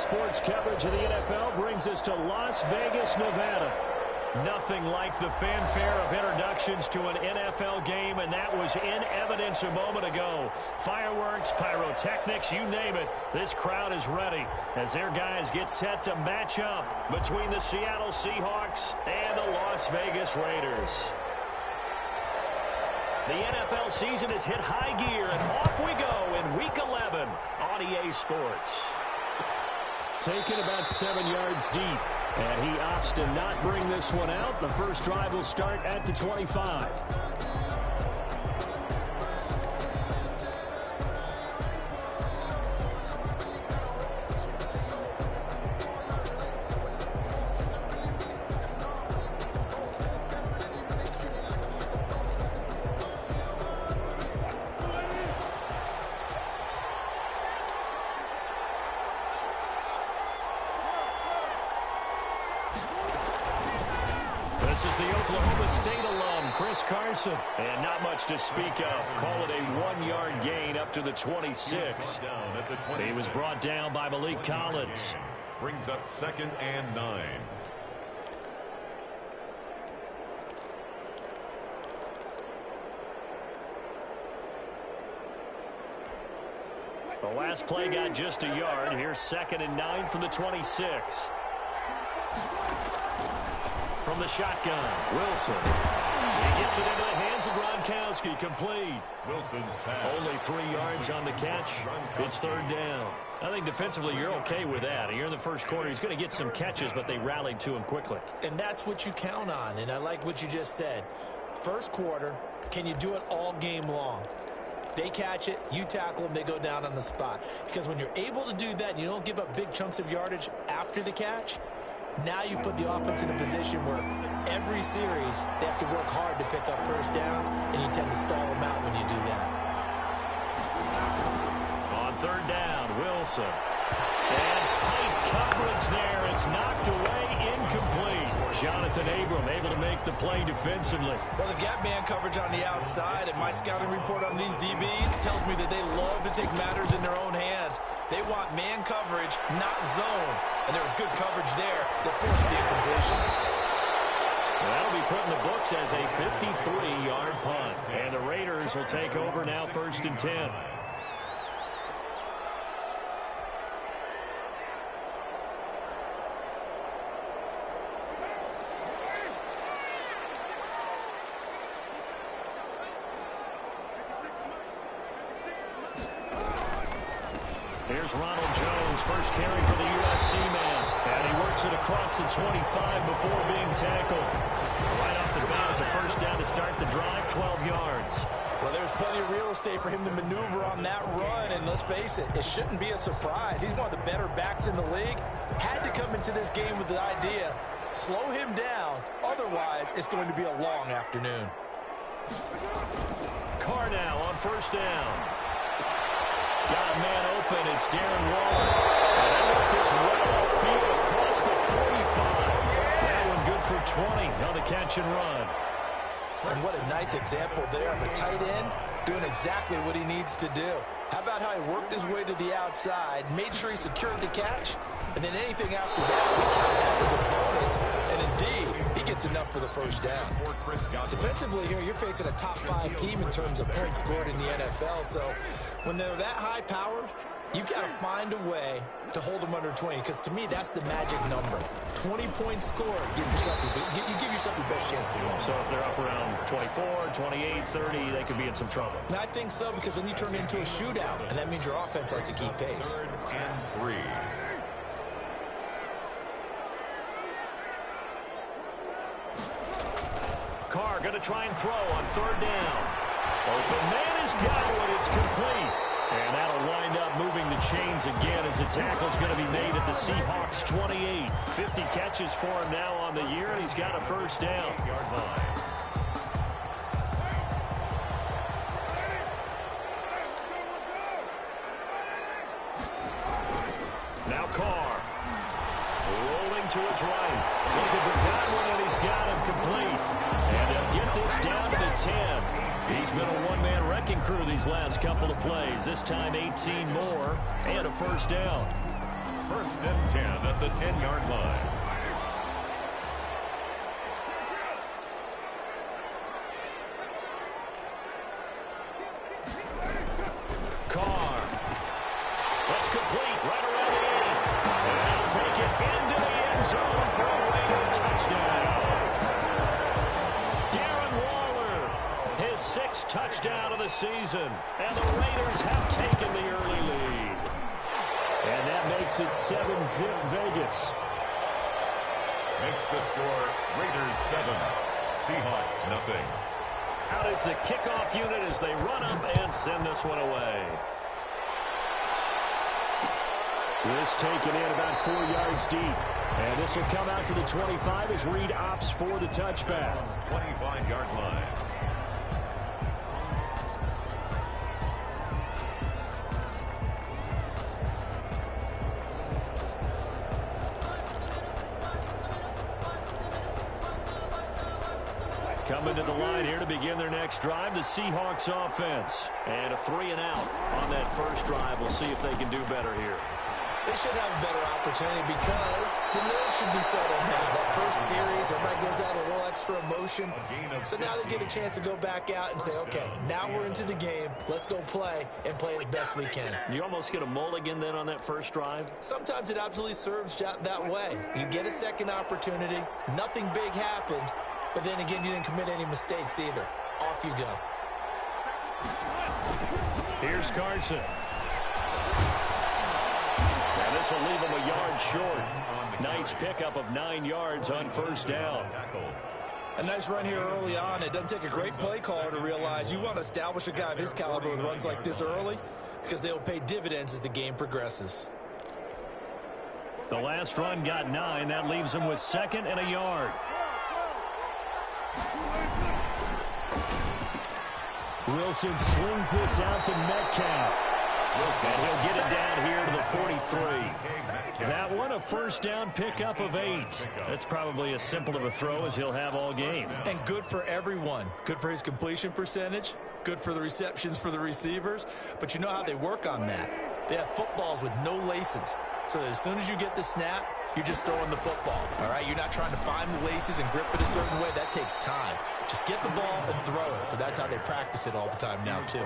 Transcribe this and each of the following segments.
sports coverage of the NFL brings us to Las Vegas, Nevada. Nothing like the fanfare of introductions to an NFL game, and that was in evidence a moment ago. Fireworks, pyrotechnics, you name it. This crowd is ready as their guys get set to match up between the Seattle Seahawks and the Las Vegas Raiders. The NFL season has hit high gear, and off we go in Week 11 on EA Sports. Taken about 7 yards deep, and he opts to not bring this one out. The first drive will start at the 25. This is the Oklahoma State alum, Chris Carson. And not much to speak of. Call it a 1-yard gain up to the 26. He was brought down by Malik Collins. Brings up 2nd and 9. The last play got just a yard. Here's 2nd and 9 from the 26. From the shotgun, Wilson. He gets it into the hands of Gronkowski, complete. Wilson's pass. Only 3 yards on the catch. It's 3rd down. I think defensively you're okay with that. Here in the first quarter, he's going to get some catches, but they rallied to him quickly. And that's what you count on, and I like what you just said. First quarter, can you do it all game long? They catch it, you tackle them, they go down on the spot. Because when you're able to do that and you don't give up big chunks of yardage after the catch, now you put the offense in a position where every series they have to work hard to pick up first downs, and you tend to stall them out when you do that. On 3rd down, Wilson. And tight coverage there. It's knocked away, incomplete. Jonathan Abram able to make the play defensively. Well, they've got man coverage on the outside, and my scouting report on these DBs tells me that they love to take matters in their own hands. They want man coverage, not zone. And there was good coverage there that forced the incompletion. That'll be put in the books as a 53-yard punt. And the Raiders will take over now 1st and 10. Here's Ronald Jones, first carry for the USC man. And he works it across the 25 before being tackled. Right off the bat, it's a 1st down to start the drive, 12 yards. Well, there's plenty of real estate for him to maneuver on that run, and let's face it, it shouldn't be a surprise. He's one of the better backs in the league. Had to come into this game with the idea, slow him down, otherwise it's going to be a long afternoon. Carr now on 1st down. Got a man open. It's Darren Waller. And they work this well upfield across the 45. That one good for 20 on the catch and run. And what a nice example there of a tight end doing exactly what he needs to do. How about how he worked his way to the outside, made sure he secured the catch, and then anything after that, we count that as a bonus. And indeed, he gets enough for the 1st down. Defensively here, you're facing a top 5 team in terms of points scored in the NFL. So when they're that high-powered, you've got to find a way to hold them under 20, because to me, that's the magic number. 20 points scored, you give yourself your best chance to win. So if they're up around 24, 28, 30, they could be in some trouble. And I think so, because then you turn it into a shootout, and that means your offense has to keep pace. 3rd and 3. Carr going to try and throw on 3rd down. Open man has got one. It's complete. And that'll wind up moving the chains again as the tackle's going to be made at the Seahawks 28. 50 catches for him now on the year, and he's got a 1st down. Yard line. Now Carr. Rolling to his right. Looking for Godwin, and he's got him complete. And they'll get this down to the 10. He's been a one-man wrecking crew these last couple of plays. This time 18 more and a 1st down. First and 10 at the 10-yard line. Carr. That's complete right around the 80. And they'll take it into the end zone for a Raider touchdown. Darren Waller, his 6th touchdown of the season. And the Raiders have taken the early lead. And that makes it 7-zip Vegas. Makes the score Raiders 7, Seahawks nothing. Out is the kickoff unit as they run up and send this one away. This taken in about 4 yards deep. And this will come out to the 25 as Reed opts for the touchback. 25-yard line. Coming to the line here to begin their next drive, the Seahawks offense. And a 3-and-out on that first drive. We'll see if they can do better here. They should have a better opportunity because the nerves should be settled now. That first series, everybody goes out a little extra emotion. So now they get a chance to go back out and say, okay, now we're into the game. Let's go play and play as best we can. You almost get a mulligan then on that first drive? Sometimes it absolutely serves that way. You get a second opportunity. Nothing big happened. But then again, you didn't commit any mistakes either. Off you go. Here's Carson. And this will leave him a yard short. Nice pickup of 9 yards on first down. A nice run here early on. It doesn't take a great play caller to realize you want to establish a guy of his caliber with runs like this early because they'll pay dividends as the game progresses. The last run got 9. That leaves him with 2nd and a yard. Wilson slings this out to Metcalf. And he'll get it down here to the 43. That one, a first down pickup of 8. That's probably as simple of a throw as he'll have all game. And good for everyone. Good for his completion percentage. Good for the receptions for the receivers. But you know how they work on that. They have footballs with no laces. So that as soon as you get the snap, you're just throwing the football. All right, you're not trying to find the laces and grip it a certain way. That takes time. Just get the ball and throw it. So that's how they practice it all the time now, too.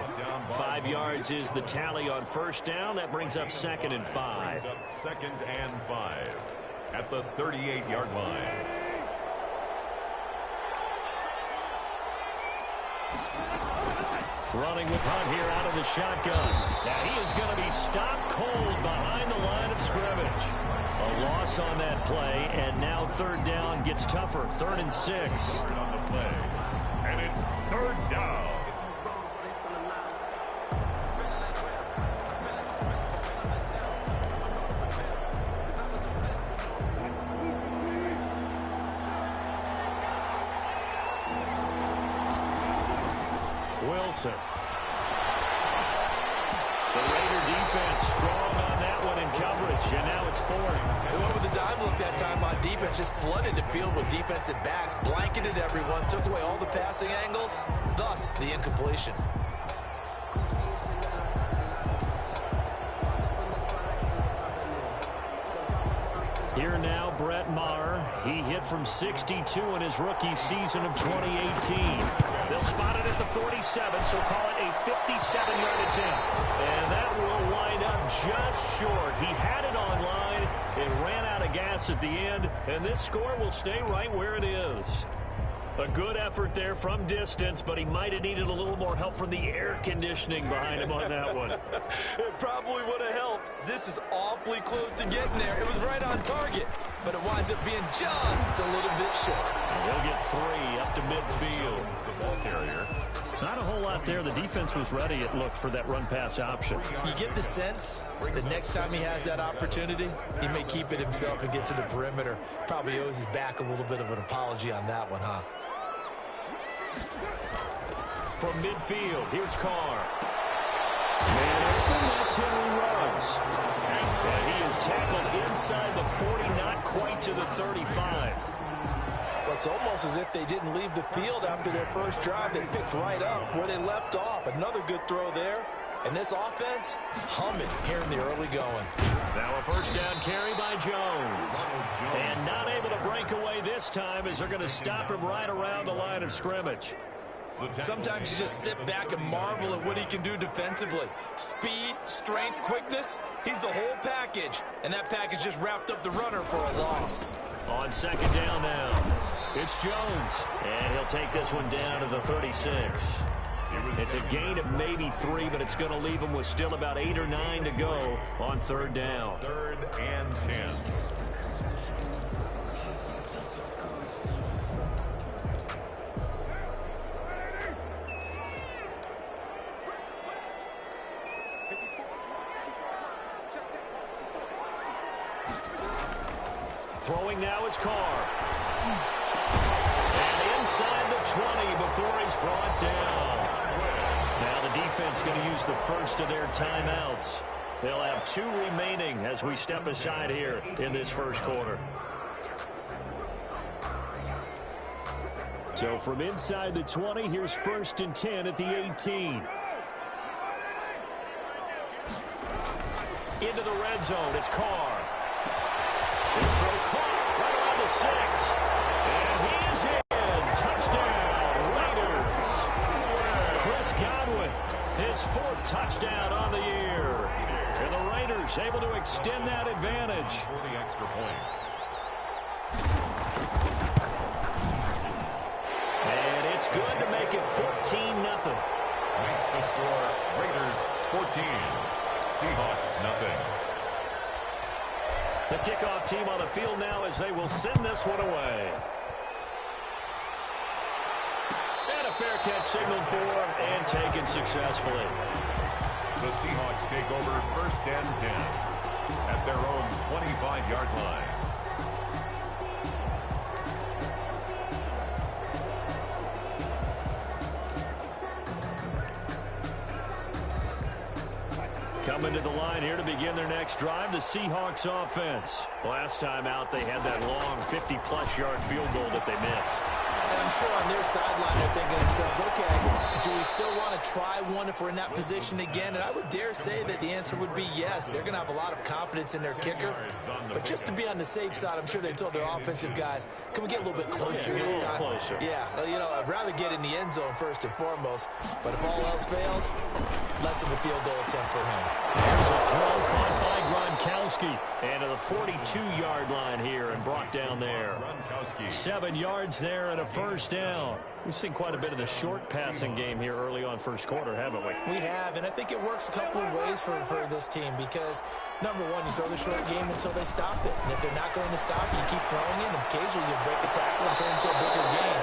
5 yards is the tally on first down. That brings up 2nd and 5. 2nd and 5 at the 38-yard line. Running with Hunt here out of the shotgun. Now he is going to be stopped cold behind the line of scrimmage. A loss on that play, and now 3rd down gets tougher. 3rd and 6. On the play, and it's 3rd down. Wilson. The Raider defense strong on that one in coverage, and now it's 4th. They went with the dime look that time on defense, just flooded the field with defensive backs, blanketed everyone, took away all the passing angles, thus the incompletion. Here now, Brett Maher. He hit from 62 in his rookie season of 2018. They'll spot it at the 47, so call it a 57-yard attempt. And that will wind up just short. He had it on line. It ran out of gas at the end, and this score will stay right where it is. A good effort there from distance, but he might have needed a little more help from the air conditioning behind him on that one. It probably would have helped. This is awfully close to getting there. It was right on target, but it winds up being just a little bit short. And he'll get 3 up to midfield. The ball carrier. Not a whole lot there. The defense was ready, it looked, for that run-pass option. You get the sense that next time he has that opportunity, he may keep it himself and get to the perimeter. Probably owes his back a little bit of an apology on that one, huh? From midfield, here's Carr. And that's Henry Ruggs. And he is tackled inside the 40, not quite to the 35. Well, it's almost as if they didn't leave the field after their first drive. They picked right up where they left off. Another good throw there. And this offense, humming here in the early going. Now a first down carry by Jones. And not able to break away this time as they're going to stop him right around the line of scrimmage. Sometimes you just sit back and marvel at what he can do defensively. Speed, strength, quickness, he's the whole package. And that package just wrapped up the runner for a loss. On second down now, it's Jones. And he'll take this one down to the 36. It's a gain of maybe 3, but it's going to leave him with still about 8 or 9 to go on third down. 3rd and 10. Throwing now is Carr. And inside the 20 before he's brought down. Now the defense going to use the first of their timeouts. They'll have 2 remaining as we step aside here in this first quarter. So from inside the 20, here's 1st and 10 at the 18. Into the red zone, it's Carr. This throw caught right around the 6. And he is in. Touchdown, Raiders. Chris Godwin, his 4th touchdown on the year. And the Raiders able to extend that advantage. For the extra point. And it's good to make it 14-0. Makes the score Raiders 14. Seahawks nothing. The kickoff team on the field now as they will send this one away. And a fair catch signaled for and taken successfully. The Seahawks take over 1st and 10 at their own 25-yard line. Coming to the line here to begin their next drive, the Seahawks offense. Last time out, they had that long 50-plus yard field goal that they missed. And I'm sure on their sideline they're thinking to themselves, okay, do we still want to try one if we're in that position again? And I would dare say that the answer would be yes. They're going to have a lot of confidence in their kicker. But just to be on the safe side, I'm sure they told their offensive guys, can we get a little bit closer this time? Closer. Yeah, you know, I'd rather get in the end zone first and foremost. But if all else fails, less of a field goal attempt for him. There's a throw caught by Gronkowski. And to the 42-yard line here and brought down there. 7 yards there and a first down. We've seen quite a bit of the short passing game here early on first quarter, haven't we? We have, and I think it works a couple of ways for this team because, number one, you throw the short game until they stop it. And if they're not going to stop it, you keep throwing it, and occasionally you break a tackle and turn it into a bigger game.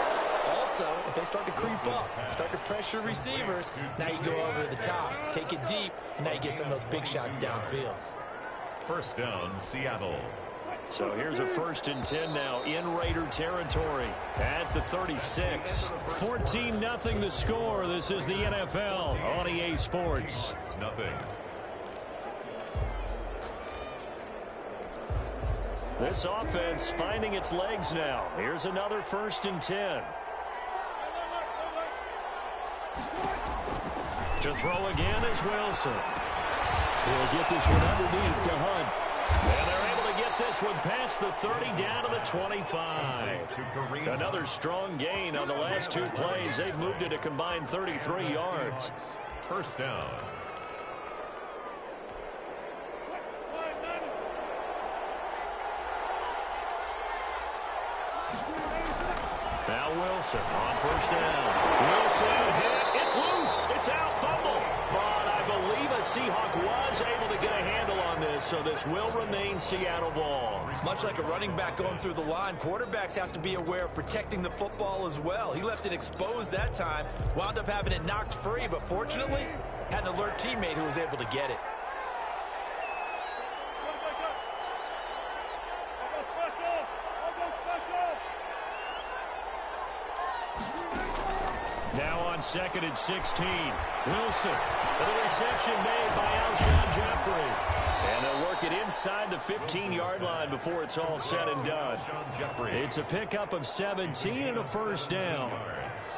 Also, if they start to creep up, start to pressure receivers, now you go over the top, take it deep, and now you get some of those big shots downfield. First down, Seattle. So here's a 1st and 10 now in Raider territory at the 36. 14-0 the score. This is the NFL on EA Sports. Nothing. This offense finding its legs now. Here's another 1st and 10. To throw again is Wilson. He'll get this one underneath to Hunt. And they're able to get this one past the 30 down to the 25. Another strong gain on the last 2 plays. They've moved it a combined 33 yards. First down. Now Wilson on first down. Wilson hit. It's loose. It's out. Fumble. But I believe a Seahawk was able to get a handle on this, so this will remain Seattle ball. Much like a running back going through the line, quarterbacks have to be aware of protecting the football as well. He left it exposed that time, wound up having it knocked free, but fortunately, had an alert teammate who was able to get it. Now on 2nd and 16. Wilson. And a reception made by Alshon Jeffrey. And they'll work it inside the 15-yard line before it's all said and done. It's a pickup of 17 and a first down.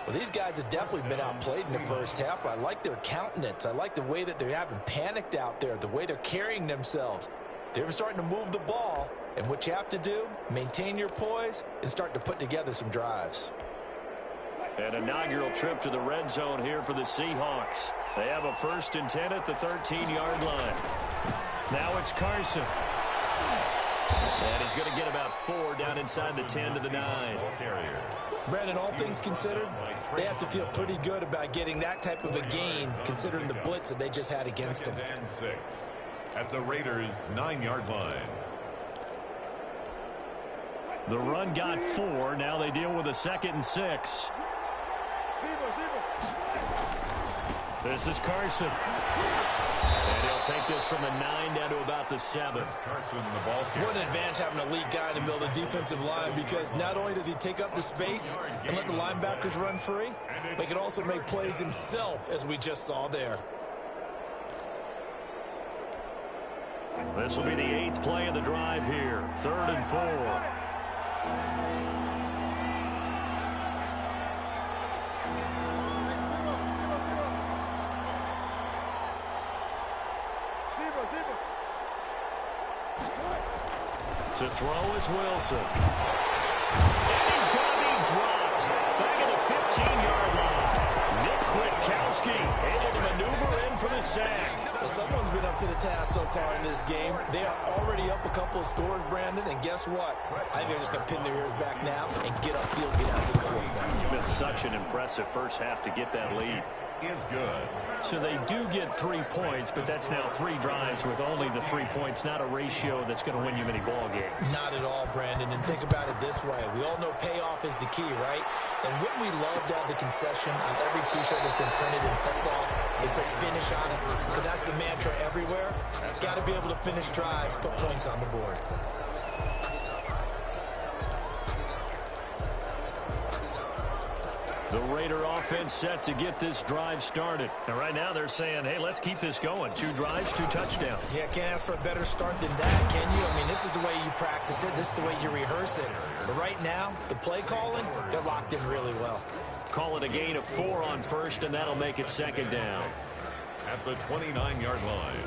Well, these guys have definitely been outplayed in the first half, but I like their countenance. I like the way that they haven't panicked out there, the way they're carrying themselves. They're starting to move the ball, and what you have to do, maintain your poise and start to put together some drives. An inaugural trip to the red zone here for the Seahawks. They have a 1st and 10 at the 13-yard line. Now it's Carson. And he's going to get about 4 down inside the 10 to the 9. Brandon, all things considered, they have to feel pretty good about getting that type of a gain considering the blitz that they just had against them. 2nd and 6 at the Raiders' 9-yard line. The run got 4. Now they deal with a 2nd and 6. This is Carson. And he'll take this from the 9 down to about the 7. Carson, the ball carrier. What an advantage having an elite guy in the middle of the defensive line, because not only does he take up the space and let the linebackers run free, but he can also make plays himself, as we just saw there. This will be the 8th play of the drive here. 3rd and 4. To throw is Wilson. And he's going to be dropped. Back at the 15-yard line. Nick Kwiatkowski able to maneuver in for the sack. Well, someone's been up to the task so far in this game. They are already up a couple of scores, Brandon, and guess what? I think they're just going to pin their ears back now and get upfield, get after the quarterback. It's been such an impressive first half to get that lead. Is good. So they do get 3 points, but that's now 3 drives with only the 3 points, not a ratio that's going to win you many ball games. Not at all, Brandon, and think about it this way. We all know payoff is the key, right? And wouldn't we love to have the concession on every T-shirt that's been printed in football? It says finish on it, because that's the mantra everywhere. Got to be able to finish drives, put points on the board. The Raider offense set to get this drive started. And right now they're saying, hey, let's keep this going. 2 drives, 2 touchdowns. Yeah, can't ask for a better start than that, can you? I mean, this is the way you practice it. This is the way you rehearse it. But right now, the play calling, they're locked in really well. Call it a gain of 4 on 1st, and that'll make it 2nd down. At the 29-yard line.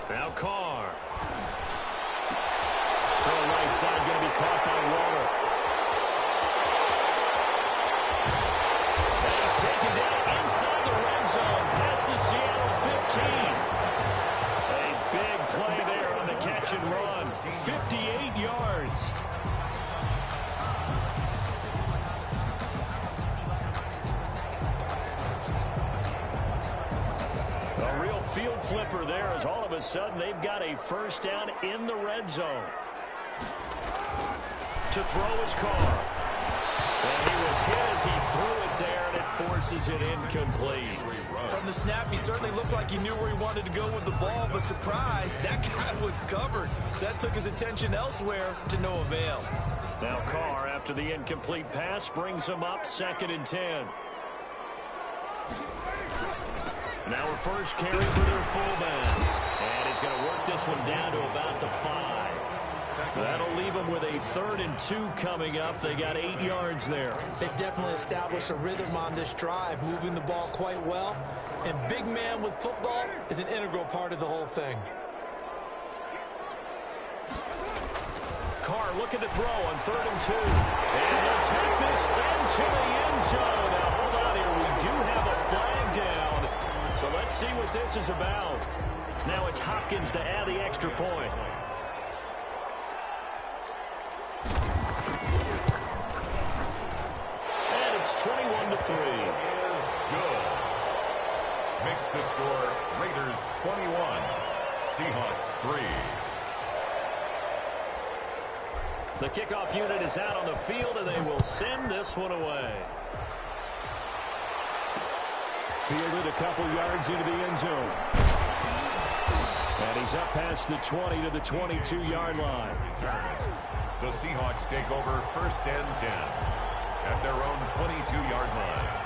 Now Carr. Throw right side, going to be caught by Waller. And he's taken down inside the red zone, past the Seattle 15. A big play there on the catch and run. 58 yards. A real field flipper there, as all of a sudden they've got a 1st down in the red zone. To throw his Carr. And he was hit as he threw it there, and it forces it incomplete. From the snap, he certainly looked like he knew where he wanted to go with the ball, but surprise, that guy was covered. So that took his attention elsewhere to no avail. Now Carr, after the incomplete pass, brings him up 2nd and 10. Now a first carry for their fullback. And he's going to work this one down to about the 5. That'll leave them with a 3rd and 2 coming up. They got 8 yards there. They definitely established a rhythm on this drive, moving the ball quite well. And big man with football is an integral part of the whole thing. Carr looking to throw on 3rd and 2. And they'll take this into the end zone. Now, hold on here. We do have a flag down. So let's see what this is about. Now it's Hopkins to add the extra point. And it's 21-3. Is good. Makes the score Raiders 21, Seahawks 3. The kickoff unit is out on the field, and they will send this one away. Fielded a couple yards into the end zone. And And he's up past the 20 to the 22-yard line. The Seahawks take over 1st and 10 at their own 22-yard line.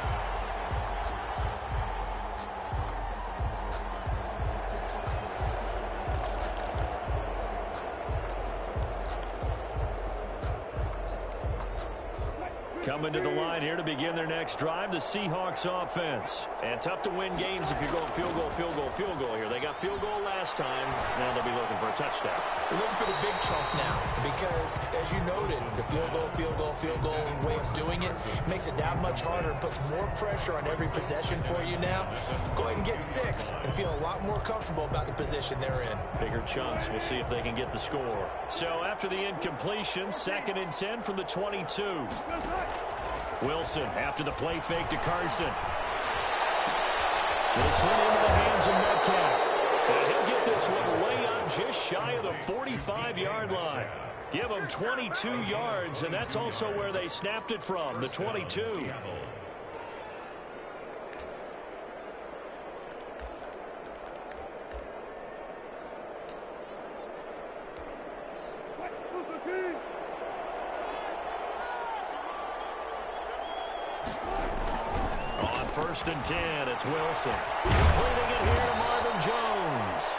Coming to the line here to begin their next drive, the Seahawks offense. And tough to win games if you're going field goal, field goal, field goal here. They got field goal last time. Now they'll be looking for a touchdown. They're looking for the big chunk now because, as you noted, the field goal way of doing it makes it that much harder and puts more pressure on every possession for you now. Go ahead and get 6 and feel a lot more comfortable about the position they're in. Bigger chunks. We'll see if they can get the score. So after the incompletion, 2nd and 10 from the 22. Wilson after the play fake to Carson. This one into the hands of Metcalf. And he'll get this one way up just shy of the 45-yard line. Give them 22 yards, and that's also where they snapped it from, the 22. On 1st and 10, it's Wilson. Completing it here to Marvin Jones.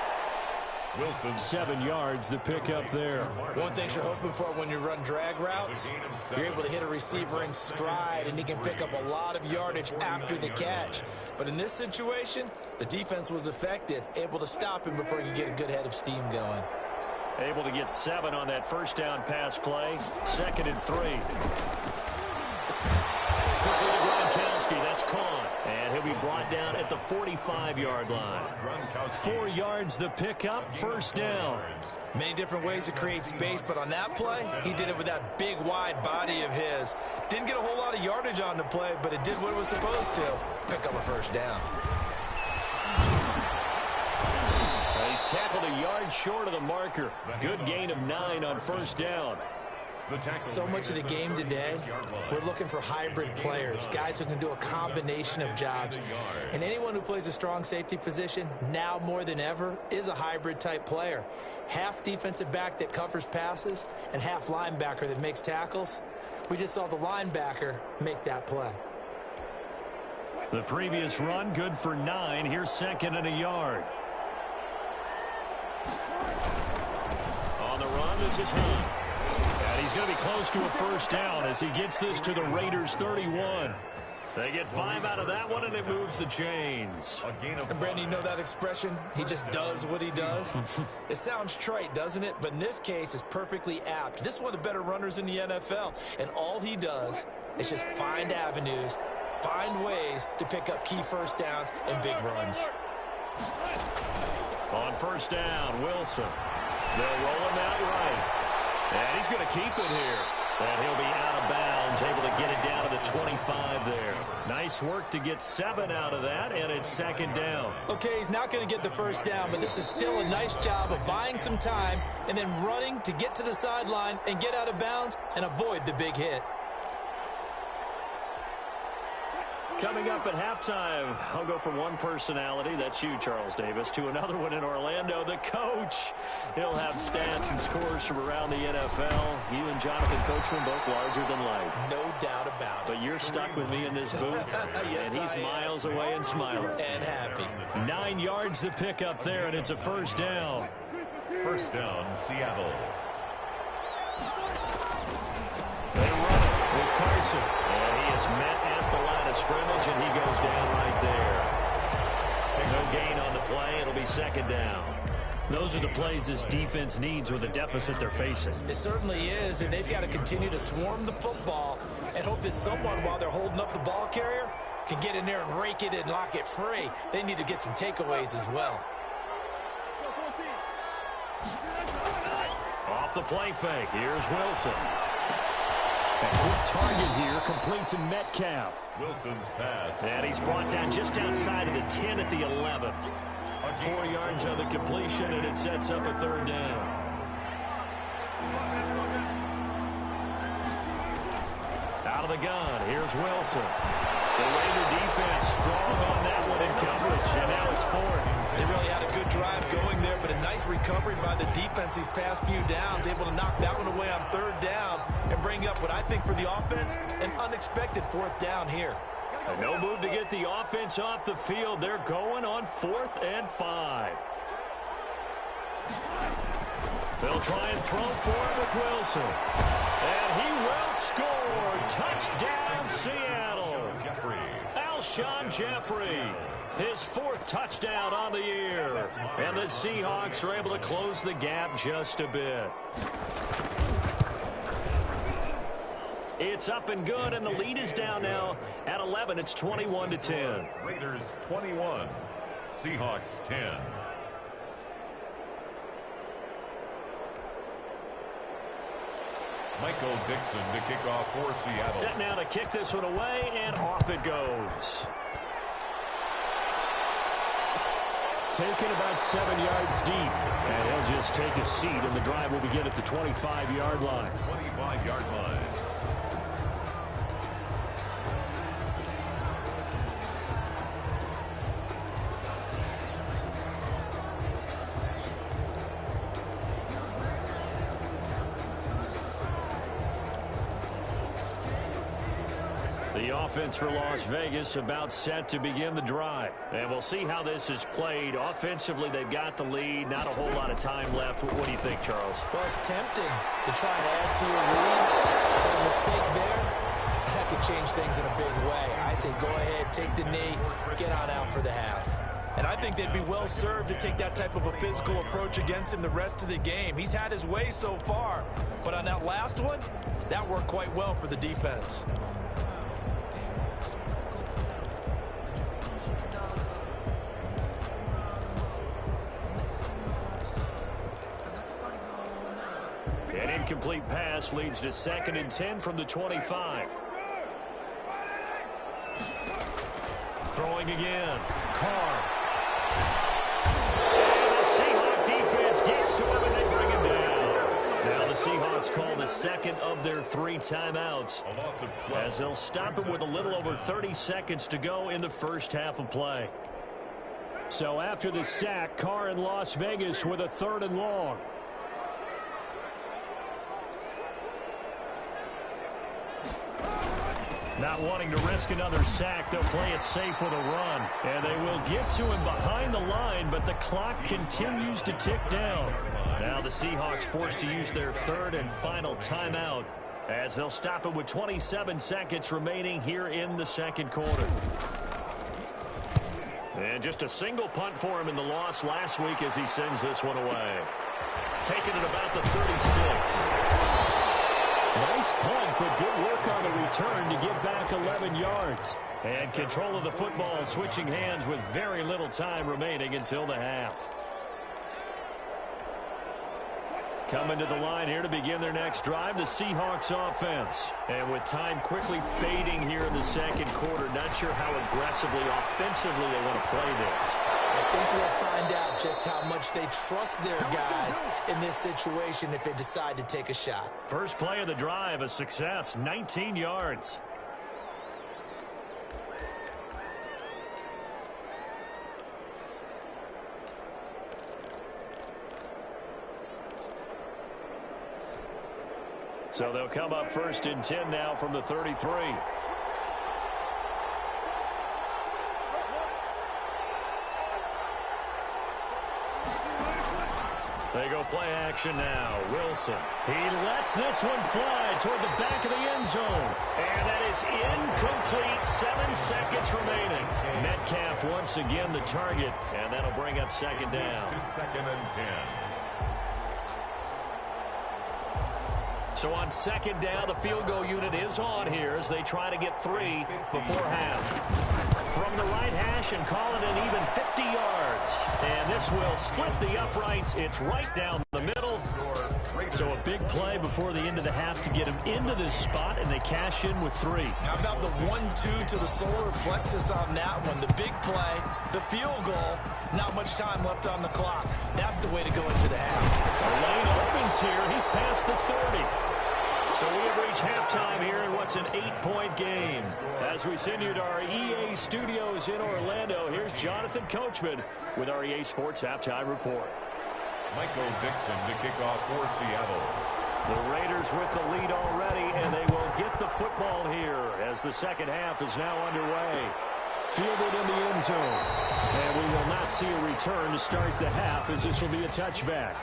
Wilson. 7 yards, the pickup there. One thing you're hoping for when you run drag routes, you're able to hit a receiver in stride, and he can pick up a lot of yardage after the catch. But in this situation, the defense was effective, able to stop him before he could get a good head of steam going. Able to get 7 on that first down pass play. 2nd and 3. Quickly to Gronkowski. That's caught. And he'll be brought down at the 45-yard line. 4 yards the pickup. 1st down. Many different ways to create space, but on that play, he did it with that big, wide body of his. Didn't get a whole lot of yardage on the play, but it did what it was supposed to. Pick up a 1st down. He's tackled a yard short of the marker. Good gain of 9 on 1st down. So much of the game today, we're looking for hybrid players, guys who can do a combination of jobs. And anyone who plays a strong safety position, now more than ever, is a hybrid type player. Half defensive back that covers passes and half linebacker that makes tackles. We just saw the linebacker make that play. The previous run, good for 9. Here's 2nd and a yard. On the run, this is Hunt. And he's going to be close to a 1st down as he gets this to the Raiders' 31. They get 5 out of that one, and it moves the chains. And Brandon, you know that expression? He just does what he does. It sounds trite, doesn't it? But in this case, it's perfectly apt. This is one of the better runners in the NFL, and all he does is just find avenues, find ways to pick up key 1st downs and big runs. On 1st down, Wilson. They'll roll him out right. And he's going to keep it here. And he'll be out of bounds, able to get it down to the 25 there. Nice work to get 7 out of that, and it's 2nd down. Okay, he's not going to get the 1st down, but this is still a nice job of buying some time and then running to get to the sideline and get out of bounds and avoid the big hit. Coming up at halftime, I'll go from one personality, that's you, Charles Davis, to another one in Orlando, the coach. He'll have stats and scores from around the NFL. You and Jonathan Coachman both larger than life. No doubt about it. But you're stuck with me in this booth, yes, and he's miles away and smiling. And happy. 9 yards the pickup there, and it's a 1st down. 1st down, Seattle. They run it with Carson, and he is met at the line of scrimmage, and he goes down right there. No gain on the play. It'll be 2nd down. Those are the plays this defense needs with the deficit they're facing. It certainly is, and they've got to continue to swarm the football and hope that someone, while they're holding up the ball carrier, can get in there and rake it and lock it free. They need to get some takeaways as well. Off the play fake. Here's Wilson. A quick target here, complete to Metcalf. Wilson's pass. And he's brought down just outside of the 10 at the 11. 4 yards on the completion, and it sets up a 3rd down. Out of the gun, here's Wilson. The Raider defense strong on that one in coverage, and now it's fourth. They really had a good drive going there, but a nice recovery by the defense these past few downs, able to knock that one away on third down and bring up what I think for the offense, an unexpected fourth down here. And no move to get the offense off the field. They're going on 4th and 5. They'll try and throw for it with Wilson. And he will score. Touchdown, Seattle. Alshon Jeffrey, his 4th touchdown on the year. And the Seahawks are able to close the gap just a bit. It's up and good, and the lead is down now at 11. It's 21-10. Raiders 21, Seahawks 10. Michael Dixon to kick off for Seattle. Set now to kick this one away, and off it goes. Taken about 7 yards deep. And he'll just take a seat, and the drive will begin at the 25-yard line. 25-yard line. The offense for Las Vegas about set to begin the drive. And we'll see how this is played. Offensively, they've got the lead. Not a whole lot of time left. What do you think, Charles? Well, it's tempting to try and add to your lead. But a mistake there, that could change things in a big way. I say go ahead, take the knee, get on out for the half. And I think they'd be well served to take that type of a physical approach against him the rest of the game. He's had his way so far. But on that last one, that worked quite well for the defense. An incomplete pass leads to 2nd and 10 from the 25. Throwing again. Carr. And the Seahawks defense gets to him, and they bring him down. Now the Seahawks call the 2nd of their 3 timeouts, A loss of 12. as they'll stop it with a little over 30 seconds to go in the first half of play. So after the sack, Carr in Las Vegas with a 3rd and long. Not wanting to risk another sack, they'll play it safe with a run. And they will get to him behind the line, but the clock continues to tick down. Now the Seahawks forced to use their 3rd and final timeout, as they'll stop it with 27 seconds remaining here in the 2nd quarter. And just a single punt for him in the loss last week as he sends this one away. Taking it about the 36. Nice punt, but good work on the return to get back 11 yards. And control of the football switching hands with very little time remaining until the half. Coming to the line here to begin their next drive, the Seahawks offense. And with time quickly fading here in the 2nd quarter, not sure how aggressively, offensively they want to play this. I think we'll find out just how much they trust their guys in this situation if they decide to take a shot. First play of the drive, a success, 19 yards. So they'll come up 1st and 10 now from the 33. They go play action now. Wilson. He lets this one fly toward the back of the end zone. And that is incomplete. 7 seconds remaining. Metcalf once again the target. And that'll bring up 2nd down. 2nd and 10. So on 2nd down, the field goal unit is on here as they try to get 3 before half. From the right hash and call it an even 50 yards. And this will split the uprights. It's right down the middle. So a big play before the end of the half to get him into this spot, and they cash in with 3. How about the 1-2 to the solar plexus on that one? The big play, the field goal, not much time left on the clock. That's the way to go into the half. The lane opens here. He's past the 30. So we have reach halftime here in what's an 8-point game. As we send you to our EA studios in Orlando, here's Jonathan Coachman with our EA Sports Halftime Report. Michael Dixon to kick off for Seattle. The Raiders with the lead already, and they will get the football here as the second half is now underway. Fielded in the end zone. And we will not see a return to start the half, as this will be a touchback.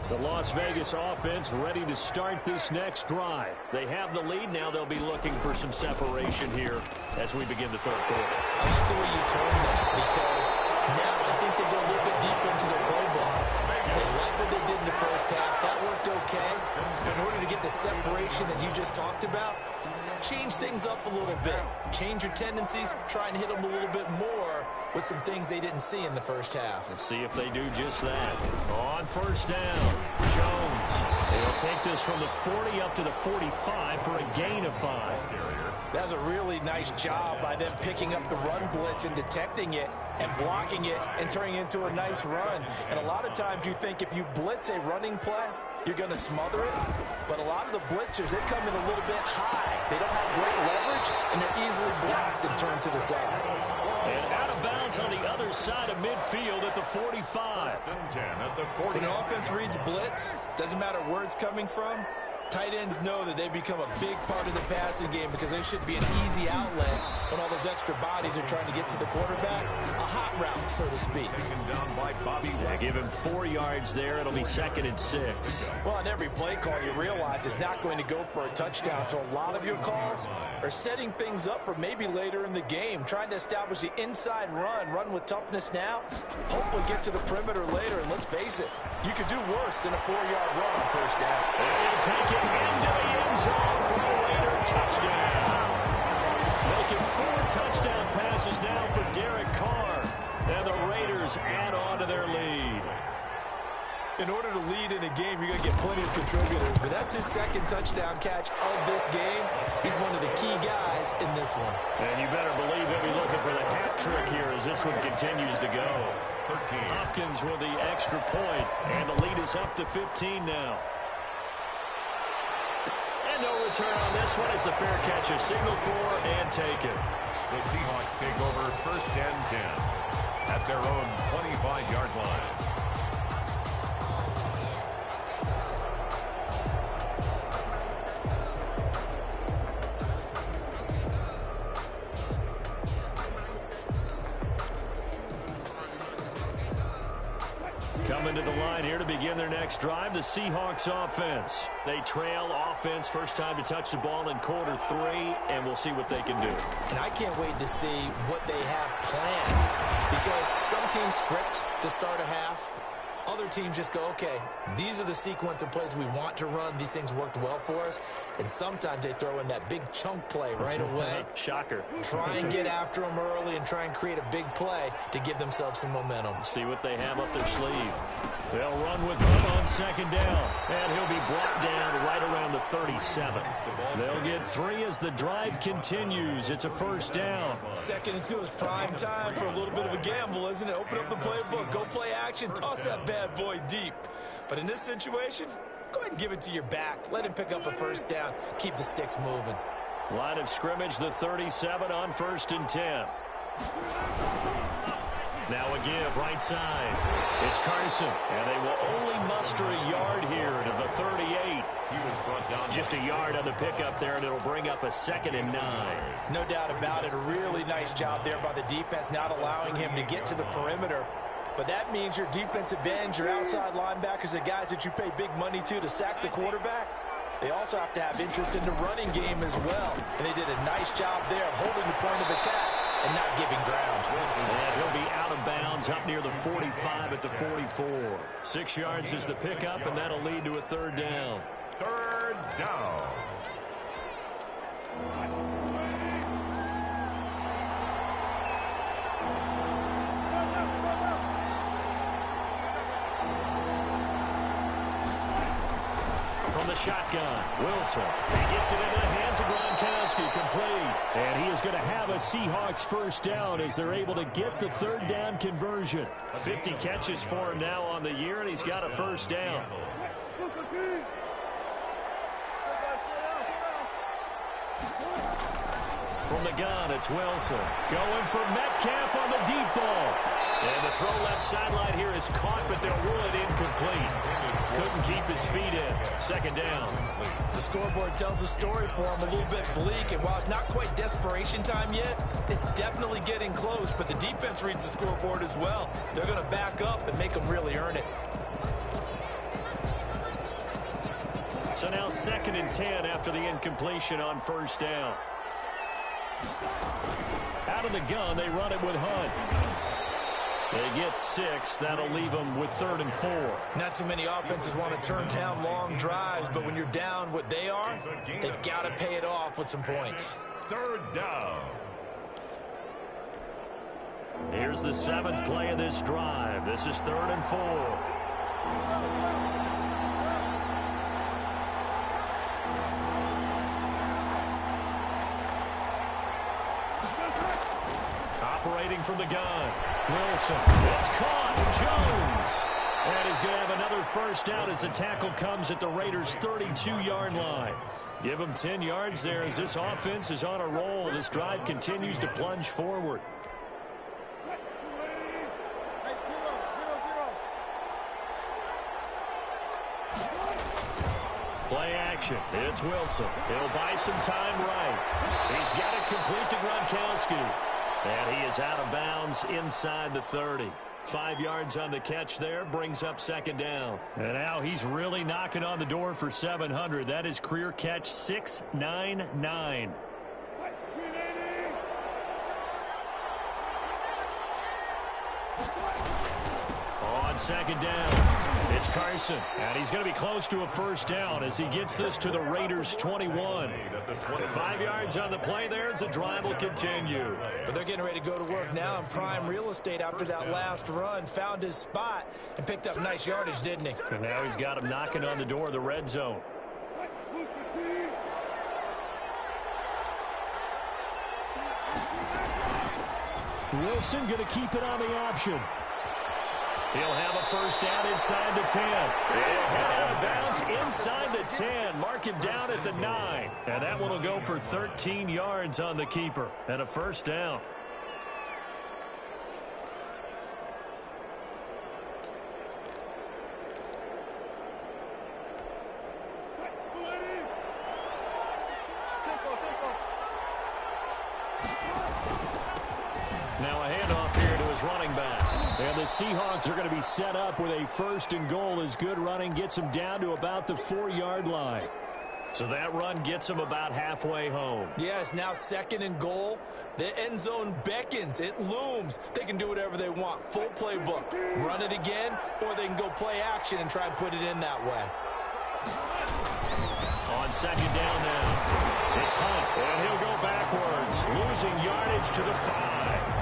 The Las Vegas offense ready to start this next drive. They have the lead. Now they'll be looking for some separation here as we begin the third quarter. I like the way you term that, because now I think they go a little bit deeper into their playbook. They like what they did in the first half. That worked okay. But in order to get the separation that you just talked about, change things up a little bit. Change your tendencies. Try and hit them a little bit more with some things they didn't see in the first half. Let's see if they do just that. On first down, Jones. They'll take this from the 40 up to the 45 for a gain of 5. That was a really nice job by them picking up the run blitz and detecting it and blocking it and turning it into a nice run. And a lot of times you think if you blitz a running play, you're going to smother it. But a lot of the blitzers, they come in a little bit high. They don't have great leverage, and they're easily blocked and turned to the side. And out of bounds on the other side of midfield at the 45. When an offense reads blitz, doesn't matter where it's coming from, tight ends know that they become a big part of the passing game because they should be an easy outlet when all those extra bodies are trying to get to the quarterback. A hot route, so to speak. Yeah, give him 4 yards there. It'll be 2nd and 6. Well, on every play call, you realize it's not going to go for a touchdown. So a lot of your calls are setting things up for maybe later in the game, trying to establish the inside run with toughness now, hopefully get to the perimeter later. And let's face it, you could do worse than a 4-yard run on first down. And take it into the end zone for a Raider touchdown. Making 4 touchdown passes now for Derek Carr. And the Raiders add on to their lead. In order to lead in a game, you're going to get plenty of contributors. But that's his 2nd touchdown catch of this game. He's one of the key guys in this one. And you better believe he'll be looking for the hat trick here as this one continues to go. 13. Hopkins with the extra point. And the lead is up to 15 now. And no return on this one as the fair catch is signaled for and taken. The Seahawks take over 1st and 10 at their own 25-yard line. Coming to the line here to begin their next drive, the Seahawks offense. They trail offense, first time to touch the ball in quarter 3, and we'll see what they can do. And I can't wait to see what they have planned, because some teams script to start a half. Other teams just go, okay, these are the sequence of plays we want to run. These things worked well for us. And sometimes they throw in that big chunk play right away. Shocker. Try and get after them early and try and create a big play to give themselves some momentum. See what they have up their sleeve. They'll run with him on 2nd down. And he'll be brought down right around the 37. They'll get 3 as the drive continues. It's a 1st down. 2nd and 2 is prime time for a little bit of a gamble, isn't it? Open up the playbook, go play action, toss that bad boy deep. But in this situation, go ahead and give it to your back. Let him pick up a 1st down. Keep the sticks moving. Line of scrimmage, the 37 on 1st and 10. Now a give, right side. It's Carson, and they will only muster a yard here to the 38. He was brought down. Just a yard on the pickup there, and it'll bring up a 2nd and 9. No doubt about it. A really nice job there by the defense, not allowing him to get to the perimeter. But that means your defensive ends, your outside linebackers, the guys that you pay big money to sack the quarterback, they also have to have interest in the running game as well. And they did a nice job there of holding the point of attack and not giving ground. And he'll be out of bounds up near the 45 at the 44. 6 yards is the pickup, and that'll lead to a 3rd down. 3rd down. From the shotgun, Wilson. He gets it into the hands hands of Gronkowski, complete. And he is going to have a Seahawks first down as they're able to get the third down conversion. 50 catches for him now on the year, and he's got a first down. From the gun, it's Wilson. Going for Metcalf on the deep ball. And the throw left sideline here is caught, but they'll rule it incomplete. Couldn't keep his feet in. Second down. The scoreboard tells a story for him, a little bit bleak, and while it's not quite desperation time yet, it's definitely getting close, but the defense reads the scoreboard as well. They're going to back up and make them really earn it. So now 2nd and 10 after the incompletion on first down. Out of the gun, they run it with Hunt. They get 6. That'll leave them with 3rd and 4. Not too many offenses want to turn down long drives, but when you're down what they are, they've got to pay it off with some points. 3rd down. Here's the 7th play of this drive. This is 3rd and 4. Operating from the gun. Wilson. It's caught. Jones. And he's going to have another first down as the tackle comes at the Raiders' 32-yard line. Give them 10 yards there as this offense is on a roll. This drive continues to plunge forward. Play action. It's Wilson. He'll buy some time right. He's got it complete to Gronkowski. And he is out of bounds inside the 30. 5 yards on the catch there, brings up 2nd down. And now he's really knocking on the door for 700. That is career catch 699. On 2nd down, it's Carson. And he's going to be close to a first down as he gets this to the Raiders' 21. 5 yards on the play there as the drive will continue. But they're getting ready to go to work now in prime real estate after that last run. Found his spot and picked up nice yardage, didn't he? And now he's got him knocking on the door of the red zone. Wilson going to keep it on the option. He'll have a first down inside the 10. He'll head out of bounds inside the 10. Mark him down at the 9. And that one will go for 13 yards on the keeper. And a first down. Now a handoff here to his running back. And the Seahawks are going to be set up with a 1st and goal as good running gets them down to about the 4-yard line. So that run gets him about halfway home. Yeah, it's now 2nd and goal. The end zone beckons. It looms. They can do whatever they want. Full playbook. Run it again, or they can go play action and try and put it in that way. On 2nd down now, it's Hunt, and he'll go backwards, losing yardage to the 5.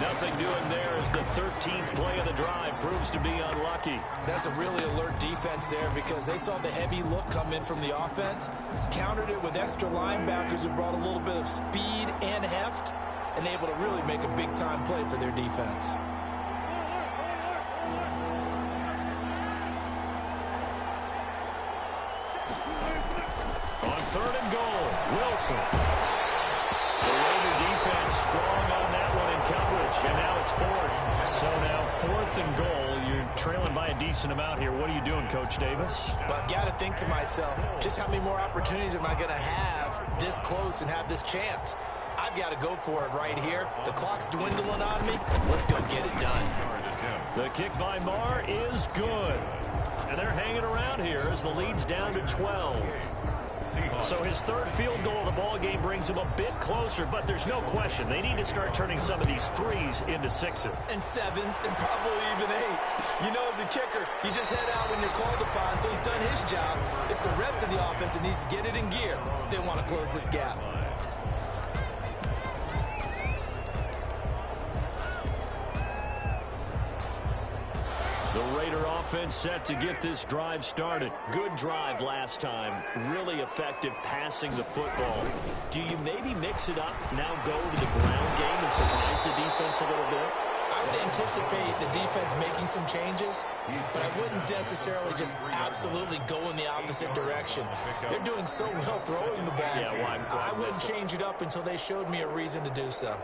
Nothing doing there as the 13th play of the drive proves to be unlucky. That's a really alert defense there because they saw the heavy look come in from the offense, countered it with extra linebackers who brought a little bit of speed and heft, and able to really make a big-time play for their defense. On 3rd and goal, Wilson. The Raider defense strong on that one in coverage, and now it's 4th. So now 4th and goal. You're trailing by a decent amount here. What are you doing, Coach Davis? But I've got to think to myself, just how many more opportunities am I going to have this close and have this chance? I've got to go for it right here. The clock's dwindling on me. Let's go get it done. The kick by Marr is good. And they're hanging around here as the lead's down to 12. So his 3rd field goal of the ball game brings him a bit closer, but there's no question they need to start turning some of these 3s into 6s. And 7s and probably even 8s. You know, as a kicker, you just head out when you're called upon, so he's done his job. It's the rest of the offense that needs to get it in gear. They want to close this gap. The The Raider offense set to get this drive started. Good drive last time. Really effective passing the football. Do you maybe mix it up, now go to the ground game and surprise the defense a little bit? I would anticipate the defense making some changes, but I wouldn't necessarily just absolutely go in the opposite direction. They're doing so well throwing the ball. Yeah, why I wouldn't change it up until they showed me a reason to do so.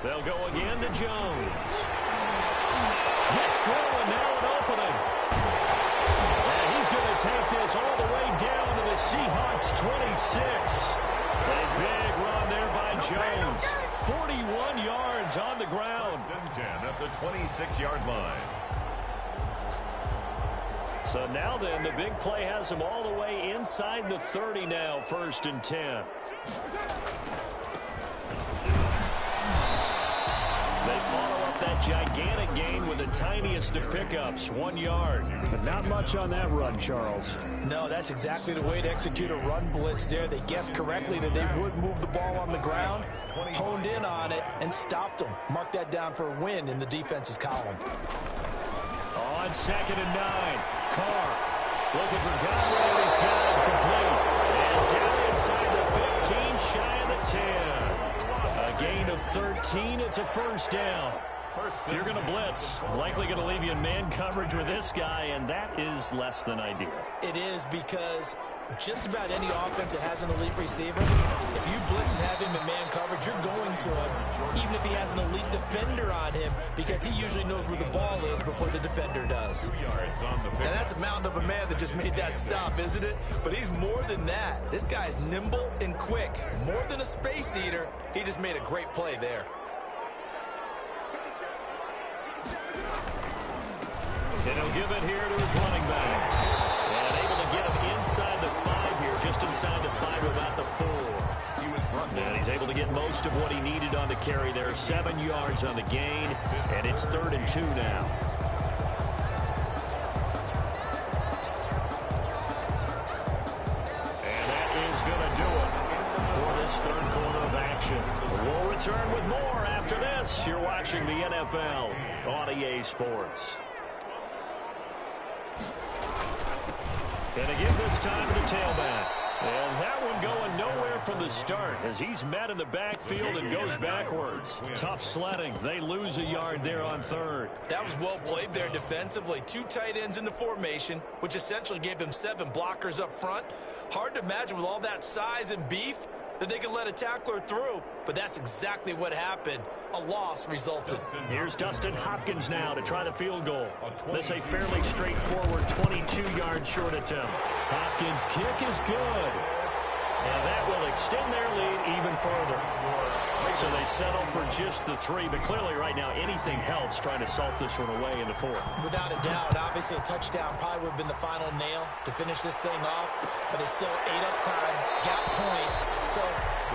They'll go again to Jones. Gets through and now an opening. And he's going to take this all the way down to the Seahawks 26. A big run there by Jones. 41 yards on the ground. 10 at the 26-yard line. So now then, the big play has him all the way inside the 30 now, 1st and 10. They follow up that gigantic gain with the tiniest of pickups, 1 yard. But not much on that run, Charles. No, that's exactly the way to execute a run blitz there. They guessed correctly that they would move the ball on the ground, honed in on it, and stopped them. Mark that down for a win in the defense's column. On 2nd and 9, Carr looking for Godwin, and he's got it complete. And down inside the 15, shy of the 10. A gain of 13, it's a 1st down. If you're going to blitz, likely going to leave you in man coverage with this guy, and that is less than ideal. It is, because just about any offense that has an elite receiver, if you blitz and have him in man coverage, you're going to him, even if he has an elite defender on him, because he usually knows where the ball is before the defender does. And that's a mountain of a man that just made that stop, isn't it? But he's more than that. This guy's nimble and quick. More than a space eater, he just made a great play there. And he'll give it here to his running back. And able to get him inside the 5 here, just inside the 5, about the 4. And he's able to get most of what he needed on the carry there. 7 yards on the gain, and it's 3rd and 2 now. And that is going to do it for this 3rd quarter of action. We'll return with more after this. You're watching the NFL on EA Sports. And again this time to the tailback. And that one going nowhere from the start as he's met in the backfield and goes backwards. Tough sledding. They lose a yard there on 3rd. That was well played there defensively. 2 tight ends in the formation, which essentially gave them 7 blockers up front. Hard to imagine with all that size and beef that they could let a tackler through, but that's exactly what happened. A loss resulted. Here's Dustin Hopkins now to try the field goal. This a fairly straightforward 22-yard short attempt. Hopkins' kick is good. And that will extend their lead even further. So they settle for just the 3, but clearly right now anything helps trying to salt this one away in the 4th. Without a doubt, obviously a touchdown probably would have been the final nail to finish this thing off, but it's still 8 up time, got points, so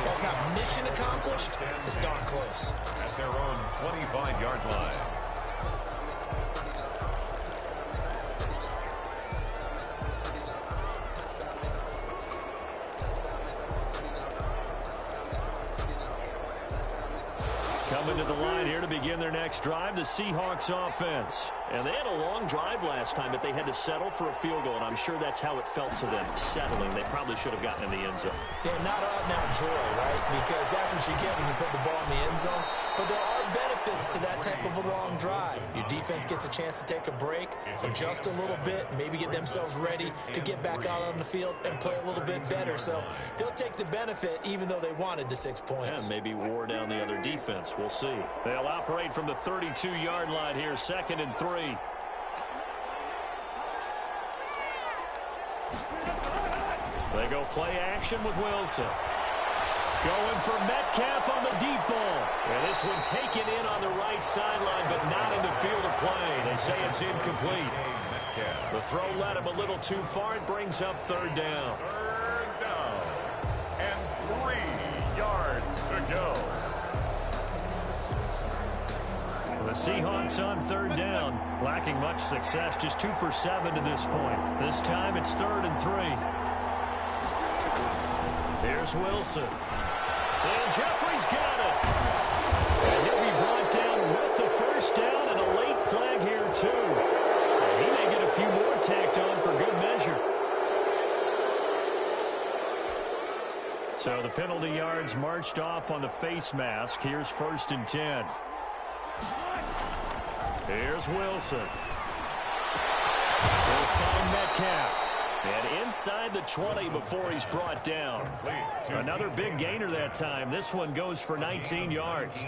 that's not mission accomplished, it's darn close. At their own 25-yard line. Coming to the line here to begin their next drive, the Seahawks offense. And they had a long drive last time, but they had to settle for a field goal, and I'm sure that's how it felt to them, settling. They probably should have gotten in the end zone. Yeah, not out-and-out joy, right? Because that's what you get when you put the ball in the end zone. But there are benefits to that type of a long drive. Your defense gets a chance to take a break, adjust a little bit, maybe get themselves ready to get back out on the field and play a little bit better. So they'll take the benefit even though they wanted the 6 points. Yeah, maybe wore down the other defense. We'll see. They'll operate from the 32-yard line here, 2nd and 3. They go play action with Wilson. Going for Metcalf on the deep ball. And this one taken in on the right sideline, but not in the field of play. They say it's incomplete. The throw led him a little too far. It brings up 3rd down. 3rd down. And 3 yards to go. The Seahawks on 3rd down, lacking much success, just 2 for 7 to this point. This time it's 3rd and 3. Here's Wilson. And Jeffrey's got it. And he'll be brought down with the first down and a late flag here, too. He may get a few more tacked on for good measure. So the penalty yards marched off on the face mask. Here's 1st and 10. Here's Wilson. He'll find Metcalf. And inside the 20 before he's brought down. Another big gainer that time. This one goes for 19 yards.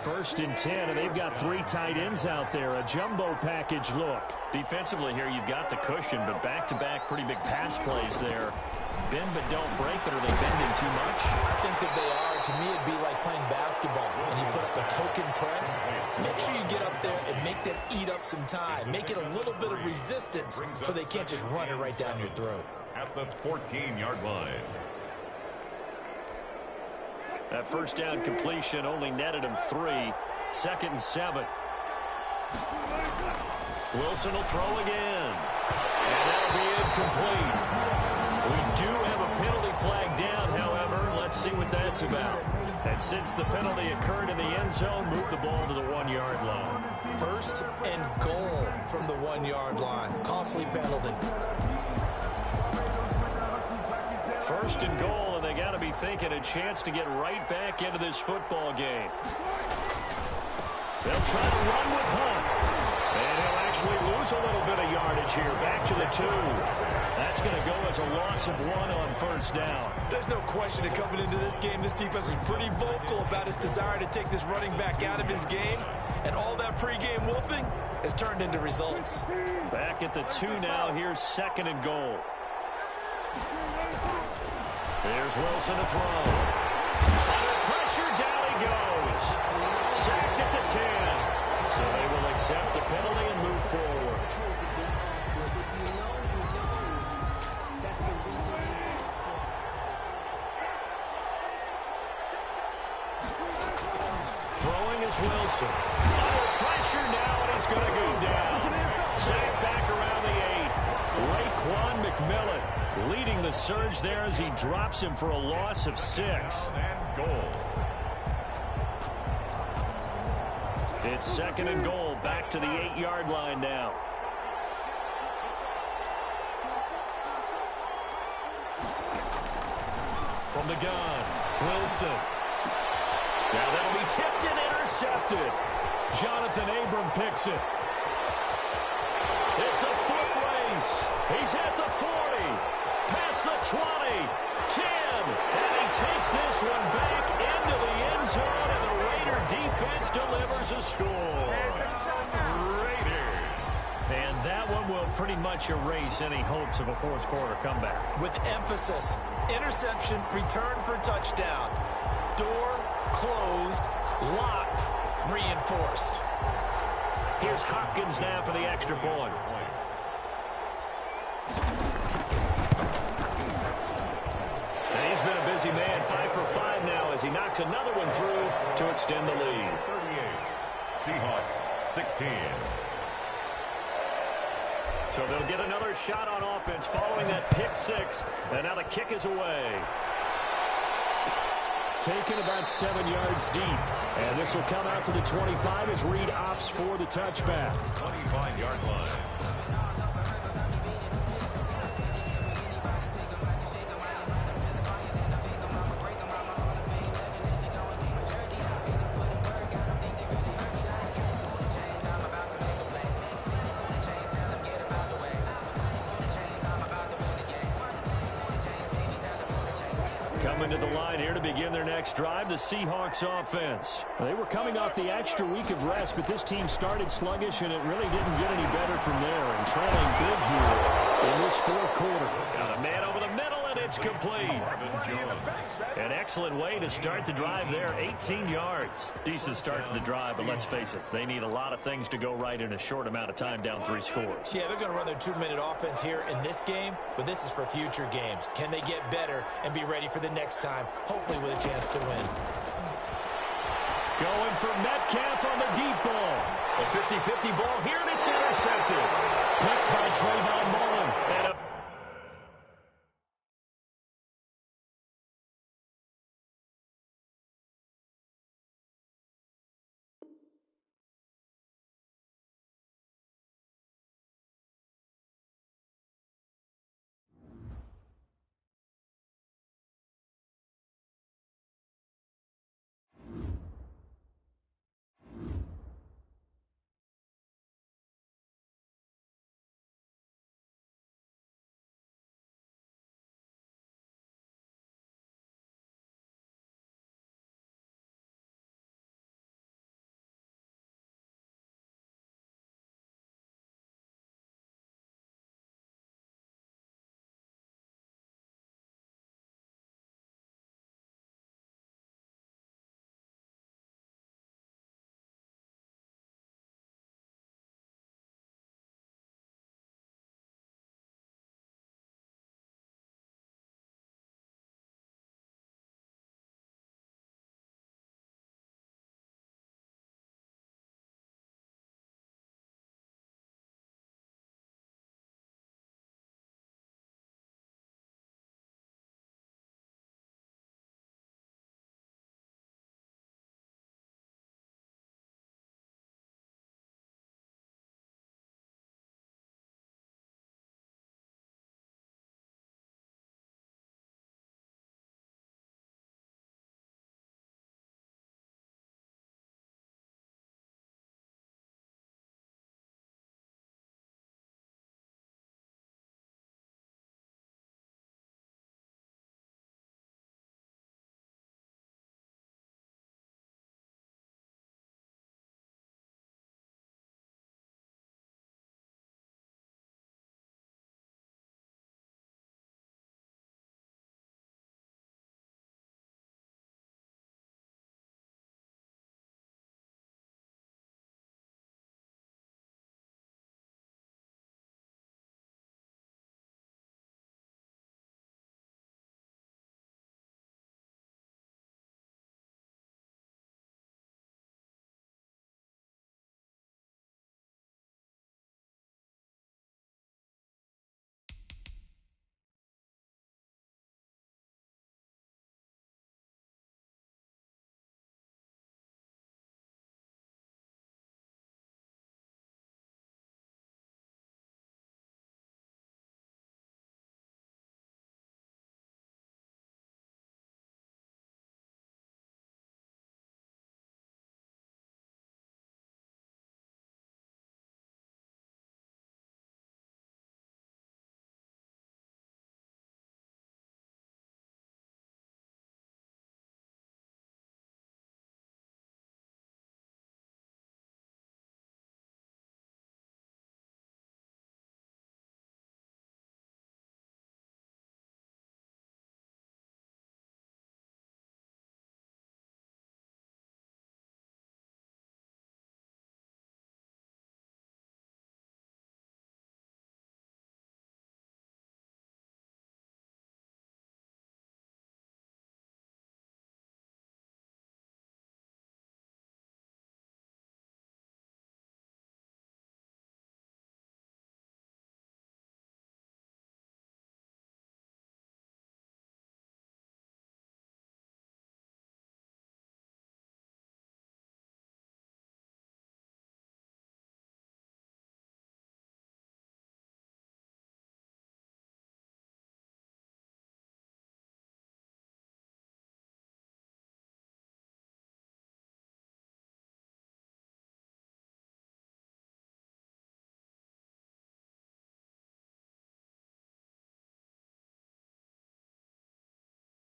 1st and 10, and they've got 3 tight ends out there. A jumbo package look. Defensively here, you've got the cushion, but back-to-back pretty big pass plays there. Bend but don't break, but are they bending too much? I think that they are. To me, it'd be like playing basketball. And you put up a token press. Make sure you get up there and make them eat up some time. Make it a little bit of resistance so they can't just run it right down your throat. At the 14-yard line. That first down completion only netted him 3. 2nd and 7. Wilson will throw again. And that'll be incomplete. We do have a penalty flag down, however. Let's see what that's about. And since the penalty occurred in the end zone, move the ball to the 1-yard line. 1st and goal from the 1-yard line. Costly penalty. 1st and goal, and they got to be thinking a chance to get right back into this football game. They'll try to run with Hunt. And he'll actually lose a little bit of yardage here. Back to the 2. That's going to go as a loss of 1 on 1st down. There's no question that coming into this game, this defense was pretty vocal about its desire to take this running back out of his game. And all that pregame wolfing has turned into results. Back at the 2 now. Here's 2nd and goal. There's Wilson to throw. Under pressure, down he goes. Sacked at the 10. So they will accept the penalty and move forward. Throwing is Wilson. Under pressure now, and he's going to go down. Sacked back around the 8. Raekwon McMillan leading the surge there as he drops him for a loss of 6. And goal. It's 2nd and goal. Back to the 8-yard line now. From the gun, Wilson. Now that'll be tipped and intercepted. Jonathan Abram picks it. It's a foot race. He's at the 40. Past the 20. 10. And he takes this one back into the end zone, and the Raider defense delivers a score. Raiders. And that one will pretty much erase any hopes of a fourth-quarter comeback. With emphasis, interception, return for touchdown. Door closed, locked, reinforced. Here's Hopkins now for the extra point. And he's been a busy man, 5 for 5 now as he knocks another one through to extend the lead. 38. Seahawks 16. So they'll get another shot on offense following that pick 6. And now the kick is away. Taken about 7 yards deep. And this will come out to the 25 as Reed opts for the touchback. 25-yard line. Coming to the line here to begin their next drive, the Seahawks offense. They were coming off the extra week of rest, but this team started sluggish, and it really didn't get any better from there. And trailing big here in this 4th quarter. Got a man over the middle, and it's complete. An excellent way to start the drive there, 18 yards. Decent start to the drive, but let's face it, they need a lot of things to go right in a short amount of time down 3 scores. Yeah, they're going to run their 2-minute offense here in this game, but this is for future games. Can they get better and be ready for the next time, hopefully with a chance to win? Going for Metcalf on the deep ball. A 50-50 ball here, and it's intercepted. Picked by Trayvon